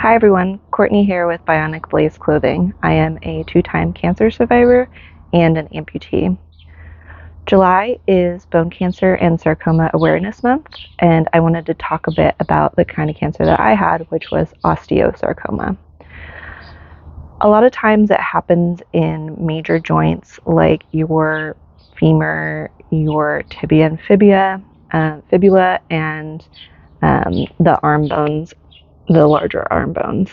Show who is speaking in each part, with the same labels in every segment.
Speaker 1: Hi everyone, Courtney here with Bionic Blaze clothing. I am a two-time cancer survivor and an amputee. July is Bone Cancer and Sarcoma Awareness Month, and I wanted to talk a bit about the kind of cancer that I had, which was osteosarcoma. A lot of times it happens in major joints like your femur, your tibia and fibula, and the arm bones, the larger arm bones.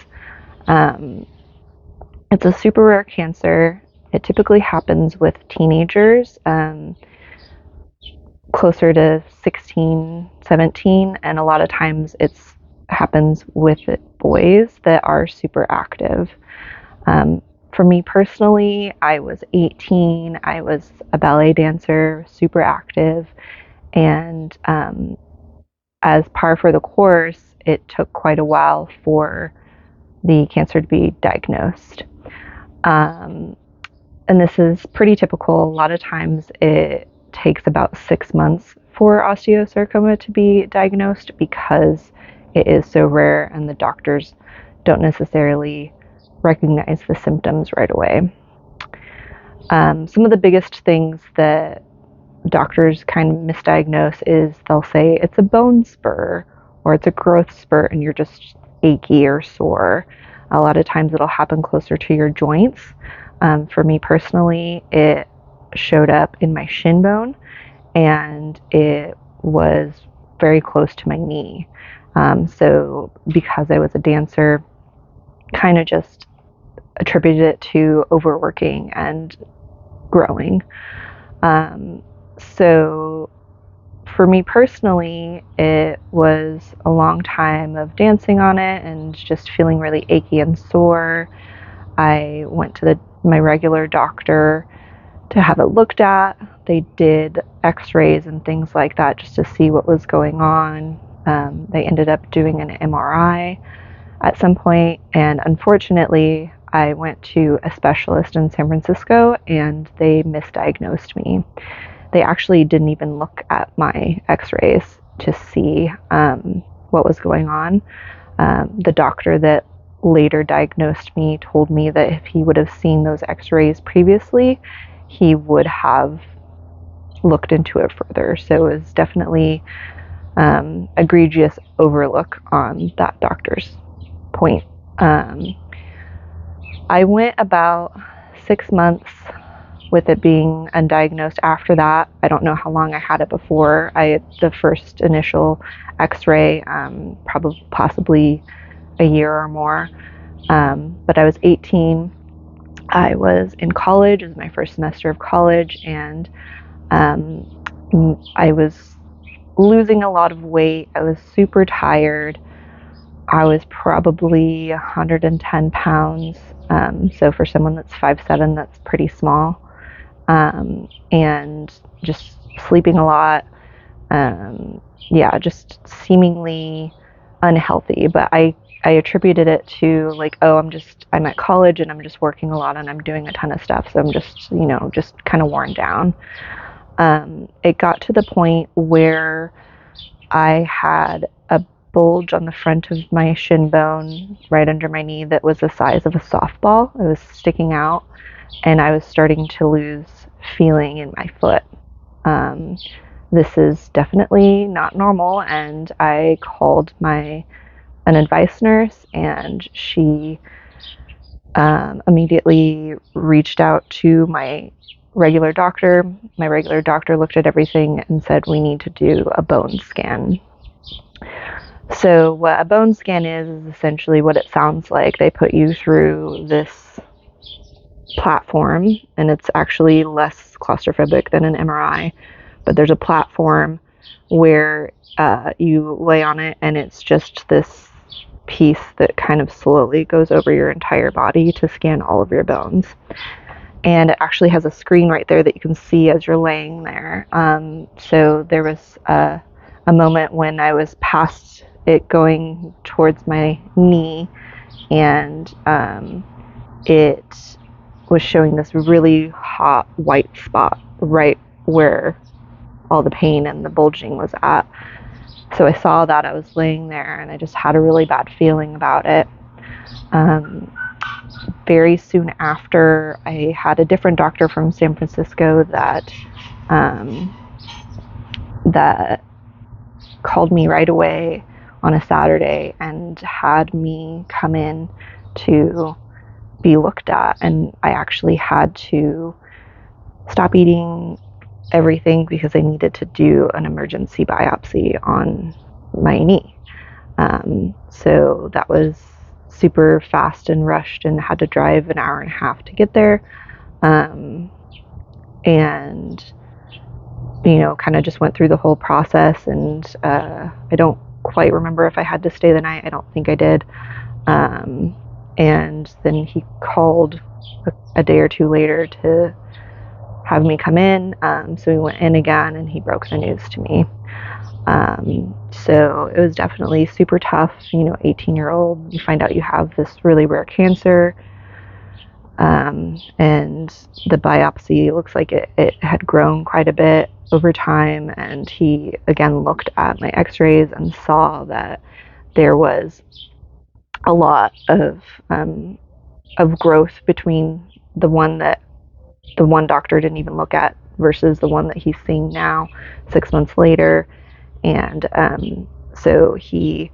Speaker 1: It's a super rare cancer. It typically happens with teenagers, closer to 16, 17, and a lot of times it happens with boys that are super active. For me personally, I was 18. I was a ballet dancer, super active, and as par for the course, it took quite a while for the cancer to be diagnosed. And this is pretty typical. A lot of times it takes about 6 months for osteosarcoma to be diagnosed because it is so rare and the doctors don't necessarily recognize the symptoms right away. Some of the biggest things that doctors kind of misdiagnose is they'll say it's a bone spur or it's a growth spurt and you're just achy or sore. A lot of times it'll happen closer to your joints. For me personally, it showed up in my shin bone and it was very close to my knee. So because I was a dancer, kind of just attributed it to overworking and growing. So for me personally, it was a long time of dancing on it and just feeling really achy and sore. I went to my regular doctor to have it looked at. They did x-rays and things like that just to see what was going on. They ended up doing an MRI at some point, and unfortunately, I went to a specialist in San Francisco and they misdiagnosed me. They actually didn't even look at my x-rays to see what was going on. The doctor that later diagnosed me told me that if he would have seen those x-rays previously, he would have looked into it further. So it was definitely egregious overlook on that doctor's point. I went about 6 months with it being undiagnosed after that. I don't know how long I had it before. The first initial x-ray, possibly a year or more. But I was 18. I was in college. It was my first semester of college, and I was losing a lot of weight. I was super tired. I was probably 110 pounds. So for someone that's 5'7", that's pretty small. And just sleeping a lot. Just seemingly unhealthy. But I attributed it to like, oh, I'm at college and I'm just working a lot and I'm doing a ton of stuff. So I'm just kind of worn down. It got to the point where I had a bulge on the front of my shin bone right under my knee that was the size of a softball. It was sticking out and I was starting to lose feeling in my foot. This is definitely not normal, and I called an advice nurse, and she immediately reached out to my regular doctor. My regular doctor looked at everything and said, we need to do a bone scan. So what a bone scan is essentially what it sounds like. They put you through this platform, and it's actually less claustrophobic than an MRI, but there's a platform where you lay on it, and it's just this piece that kind of slowly goes over your entire body to scan all of your bones. And it actually has a screen right there that you can see as you're laying there. So there was a moment when I was past it going towards my knee, and it was showing this really hot white spot right where all the pain and the bulging was at. So I saw that. I was laying there and I just had a really bad feeling about it. Very soon after, I had a different doctor from San Francisco that called me right away on a Saturday and had me come in to be looked at. And I actually had to stop eating everything because I needed to do an emergency biopsy on my knee. So that was super fast and rushed, and had to drive an hour and a half to get there. And kind of just went through the whole process, and I don't quite remember if I had to stay the night. I don't think I did. And then he called a day or two later to have me come in. So we went in again, and he broke the news to me. So it was definitely super tough. 18-year-old, you find out you have this really rare cancer. And the biopsy looks like it had grown quite a bit over time. And he again looked at my x-rays and saw that there was a lot of growth between the one doctor didn't even look at versus the one that he's seeing now 6 months later. And so he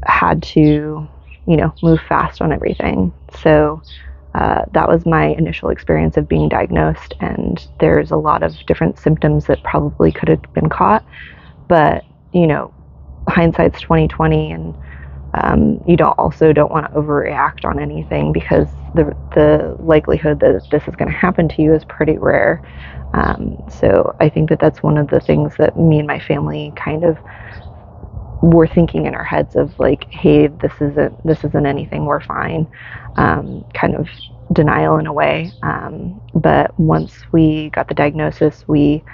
Speaker 1: had to, move fast on everything. So that was my initial experience of being diagnosed. And there's a lot of different symptoms that probably could have been caught. But, hindsight's 20/20, and you don't want to overreact on anything, because the likelihood that this is going to happen to you is pretty rare. So I think that that's one of the things that me and my family kind of were thinking in our heads of like, hey, this isn't anything, we're fine. Kind of denial in a way. But once we got the diagnosis, we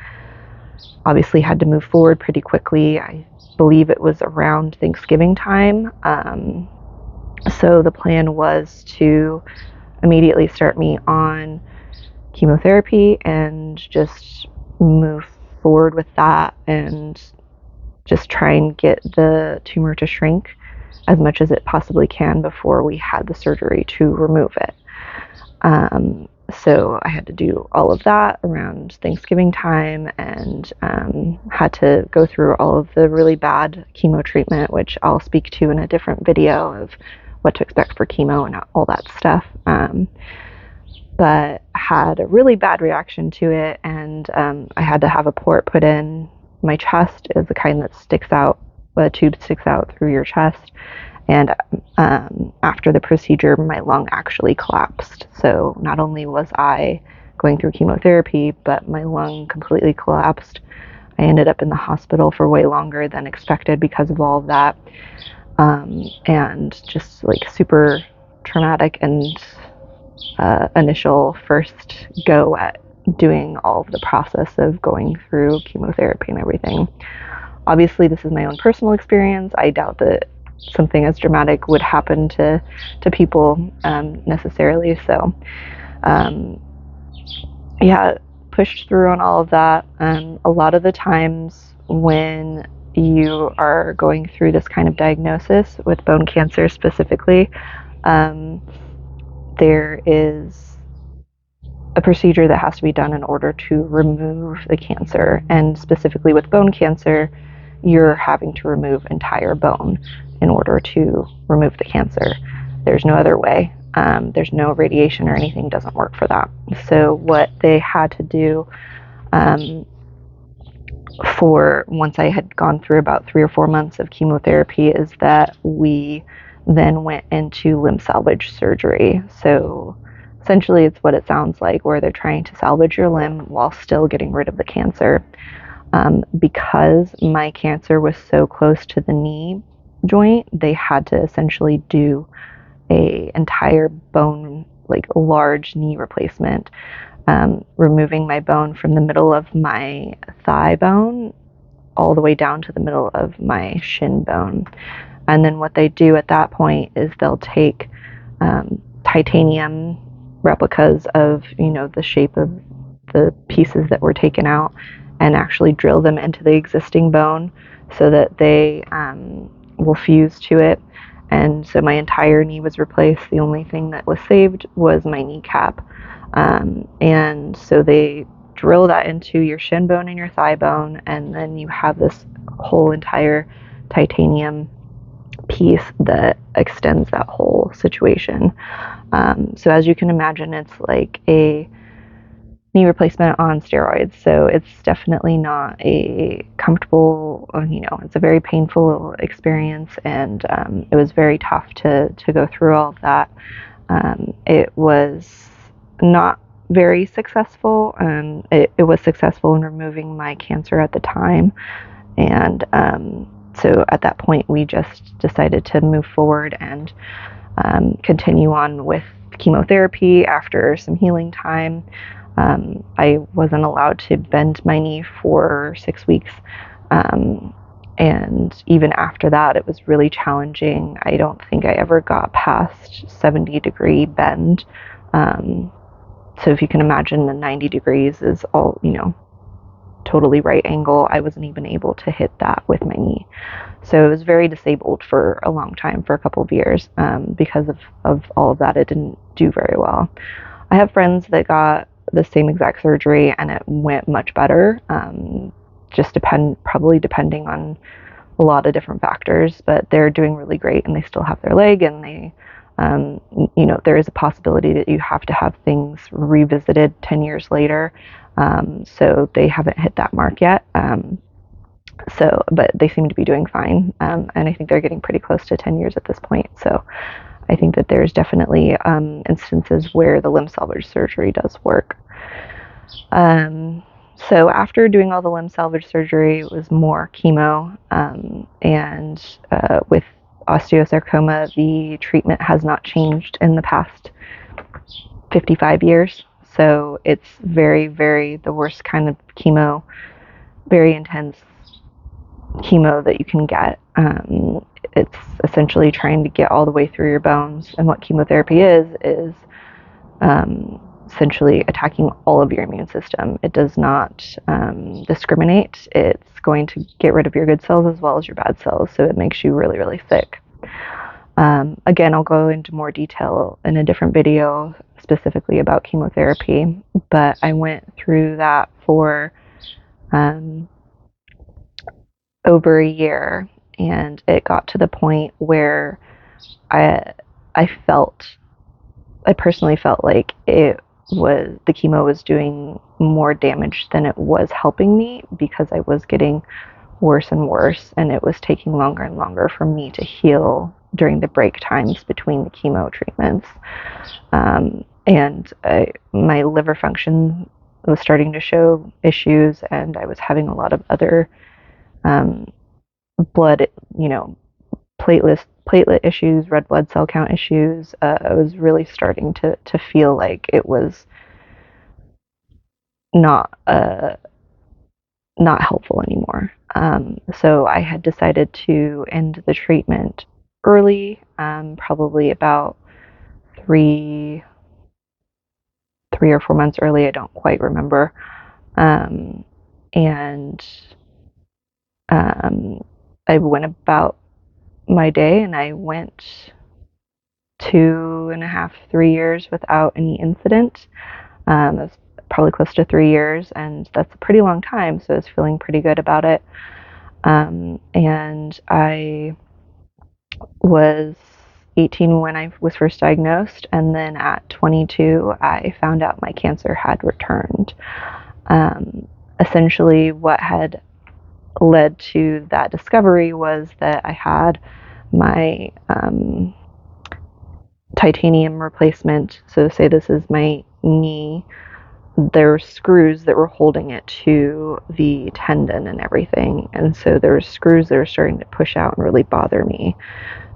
Speaker 1: obviously had to move forward pretty quickly. I believe it was around Thanksgiving time. So the plan was to immediately start me on chemotherapy and just move forward with that, and just try and get the tumor to shrink as much as it possibly can before we had the surgery to remove it. So I had to do all of that around Thanksgiving time, and had to go through all of the really bad chemo treatment, which I'll speak to in a different video of what to expect for chemo and all that stuff. But had a really bad reaction to it, and I had to have a port put in my chest. Is the kind that sticks out, a tube sticks out through your chest. And after the procedure, my lung actually collapsed. So not only was I going through chemotherapy, but my lung completely collapsed. I ended up in the hospital for way longer than expected because of all of that. And just like super traumatic and initial first go at doing all of the process of going through chemotherapy and everything. Obviously, this is my own personal experience. I doubt that something as dramatic would happen to people necessarily. So pushed through on all of that. A lot of the times when you are going through this kind of diagnosis with bone cancer specifically, there is a procedure that has to be done in order to remove the cancer. And specifically with bone cancer, you're having to remove entire bone in order to remove the cancer. There's no other way. There's no radiation or anything, doesn't work for that. So what they had to do for once I had gone through about 3 or 4 months of chemotherapy is that we then went into limb salvage surgery. So essentially it's what it sounds like, where they're trying to salvage your limb while still getting rid of the cancer. Because my cancer was so close to the knee joint, they had to essentially do a entire bone, like a large knee replacement, removing my bone from the middle of my thigh bone all the way down to the middle of my shin bone. And then what they do at that point is they'll take titanium replicas of, the shape of the pieces that were taken out, and actually drill them into the existing bone so that they will fuse to it. And so my entire knee was replaced. The only thing that was saved was my kneecap. And so they drill that into your shin bone and your thigh bone, and then you have this whole entire titanium piece that extends that whole situation. So as you can imagine, it's like a knee replacement on steroids. So it's definitely not a comfortable, it's a very painful experience, and it was very tough to go through all of that. It was not very successful. It was successful in removing my cancer at the time, and so at that point we just decided to move forward and continue on with chemotherapy after some healing time. I wasn't allowed to bend my knee for 6 weeks. And even after that, it was really challenging. I don't think I ever got past 70-degree bend. So if you can imagine, the 90 degrees is all, totally right angle. I wasn't even able to hit that with my knee. So it was very disabled for a long time, for a couple of years. Because of all of that, it didn't do very well. I have friends that got the same exact surgery and it went much better. Just probably depending on a lot of different factors, but they're doing really great and they still have their leg, and they, there is a possibility that you have to have things revisited 10 years later. So they haven't hit that mark yet. But they seem to be doing fine. And I think they're getting pretty close to 10 years at this point. So I think that there's definitely instances where the limb salvage surgery does work. So after doing all the limb salvage surgery, it was more chemo. And with osteosarcoma, the treatment has not changed in the past 55 years. So it's very, very the worst kind of chemo, very intense chemo that you can get. It's essentially trying to get all the way through your bones. And what chemotherapy is essentially attacking all of your immune system. It does not discriminate. It's going to get rid of your good cells as well as your bad cells, so it makes you really, really sick. Again, I'll go into more detail in a different video specifically about chemotherapy, but I went through that for over a year, and it got to the point where I personally felt like the chemo was doing more damage than it was helping me, because I was getting worse and worse, and it was taking longer and longer for me to heal during the break times between the chemo treatments. And my liver function was starting to show issues, and I was having a lot of other blood, platelet issues, red blood cell count issues. I was really starting to feel like it was not helpful anymore. So I had decided to end the treatment early, probably about three or 4 months early. I don't quite remember. And I went about my day, and I went 2.5, 3 years without any incident. It was probably close to 3 years, and that's a pretty long time, so I was feeling pretty good about it. And I was 18 when I was first diagnosed, and then at 22 I found out my cancer had returned. Essentially what had led to that discovery was that I had my titanium replacement. So say this is my knee. There were screws that were holding it to the tendon and everything, and so there were screws that were starting to push out and really bother me.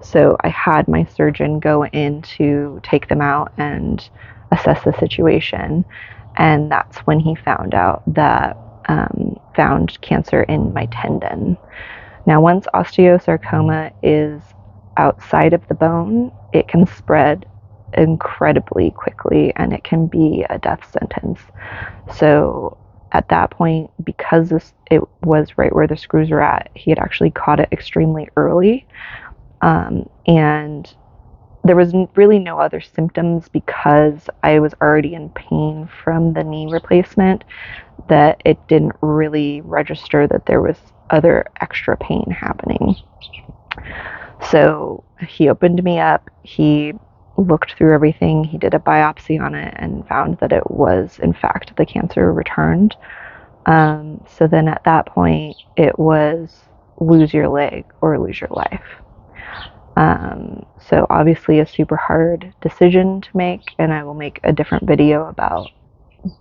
Speaker 1: So I had my surgeon go in to take them out and assess the situation, and that's when he found out that found cancer in my tendon. Now, once osteosarcoma is outside of the bone, it can spread incredibly quickly, and it can be a death sentence. So at that point, because it was right where the screws were at, he had actually caught it extremely early. And there was really no other symptoms because I was already in pain from the knee replacement, that it didn't really register that there was other extra pain happening. So he opened me up, he looked through everything, he did a biopsy on it and found that it was, in fact, the cancer returned. So then at that point, it was lose your leg or lose your life. So obviously a super hard decision to make, and I will make a different video about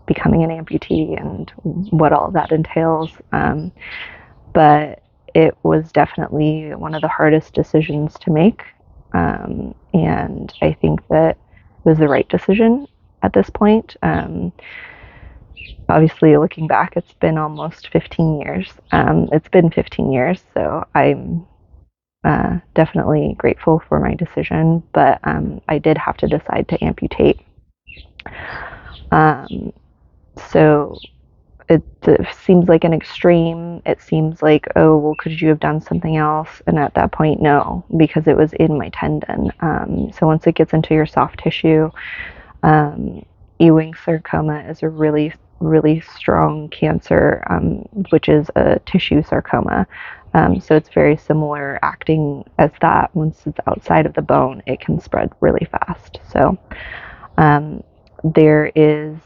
Speaker 1: becoming an amputee and what all that entails. But it was definitely one of the hardest decisions to make. And I think that it was the right decision at this point. Obviously, looking back, it's been almost 15 years. It's been 15 years, so I'm definitely grateful for my decision, but I did have to decide to amputate. So it seems like an extreme. It seems like, oh, well, could you have done something else? And at that point, no, because it was in my tendon. So once it gets into your soft tissue, Ewing sarcoma is a really, really strong cancer, which is a tissue sarcoma. So it's very similar acting as that. Once it's outside of the bone, it can spread really fast. So there is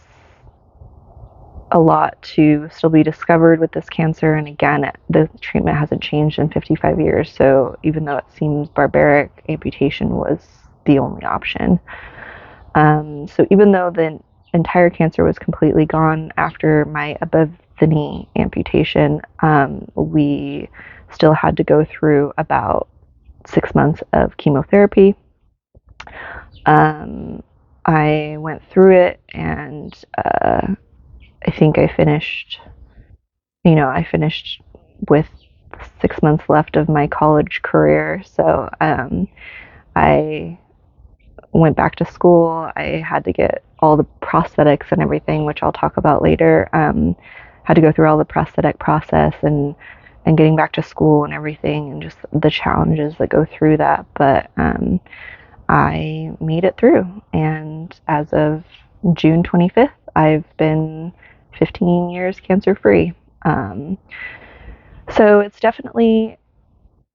Speaker 1: a lot to still be discovered with this cancer. And again, the treatment hasn't changed in 55 years. So even though it seems barbaric, amputation was the only option. So even though the entire cancer was completely gone after my above the knee amputation, we still had to go through about 6 months of chemotherapy. I went through it, and I think I finished with 6 months left of my college career. So I went back to school. I had to get all the prosthetics and everything, which I'll talk about later. Had to go through all the prosthetic process and getting back to school and everything, and just the challenges that go through that. But I made it through, and as of June 25th, I've been 15 years cancer free. So it's definitely,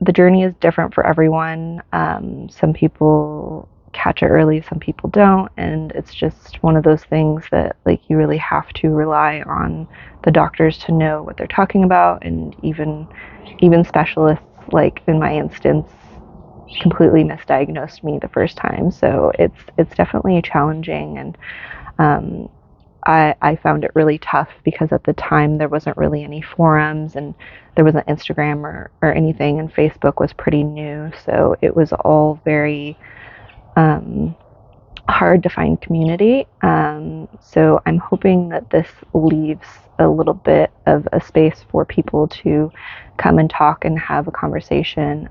Speaker 1: the journey is different for everyone. Some people catch it early, some people don't, and it's just one of those things that, like, you really have to rely on the doctors to know what they're talking about, and even specialists, like in my instance, completely misdiagnosed me the first time. So it's definitely challenging, and I found it really tough because at the time there wasn't really any forums, and there wasn't Instagram or anything, and Facebook was pretty new, so it was all very hard to find community. So I'm hoping that this leaves a little bit of a space for people to come and talk and have a conversation.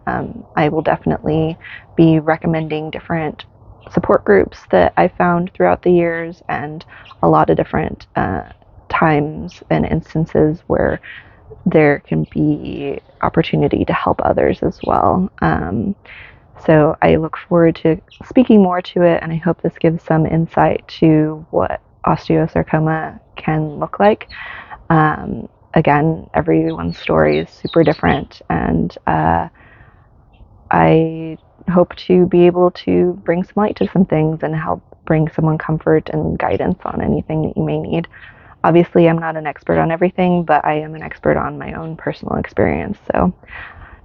Speaker 1: I will definitely be recommending different support groups that I found throughout the years, and a lot of different times and instances where there can be opportunity to help others as well. So I look forward to speaking more to it, and I hope this gives some insight to what osteosarcoma can look like. Again, everyone's story is super different, and I hope to be able to bring some light to some things and help bring someone comfort and guidance on anything that you may need. Obviously, I'm not an expert on everything, but I am an expert on my own personal experience. So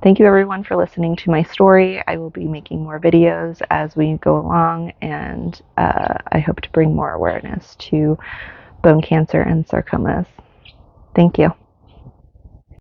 Speaker 1: thank you everyone for listening to my story. I will be making more videos as we go along, and I hope to bring more awareness to bone cancer and sarcomas. Thank you.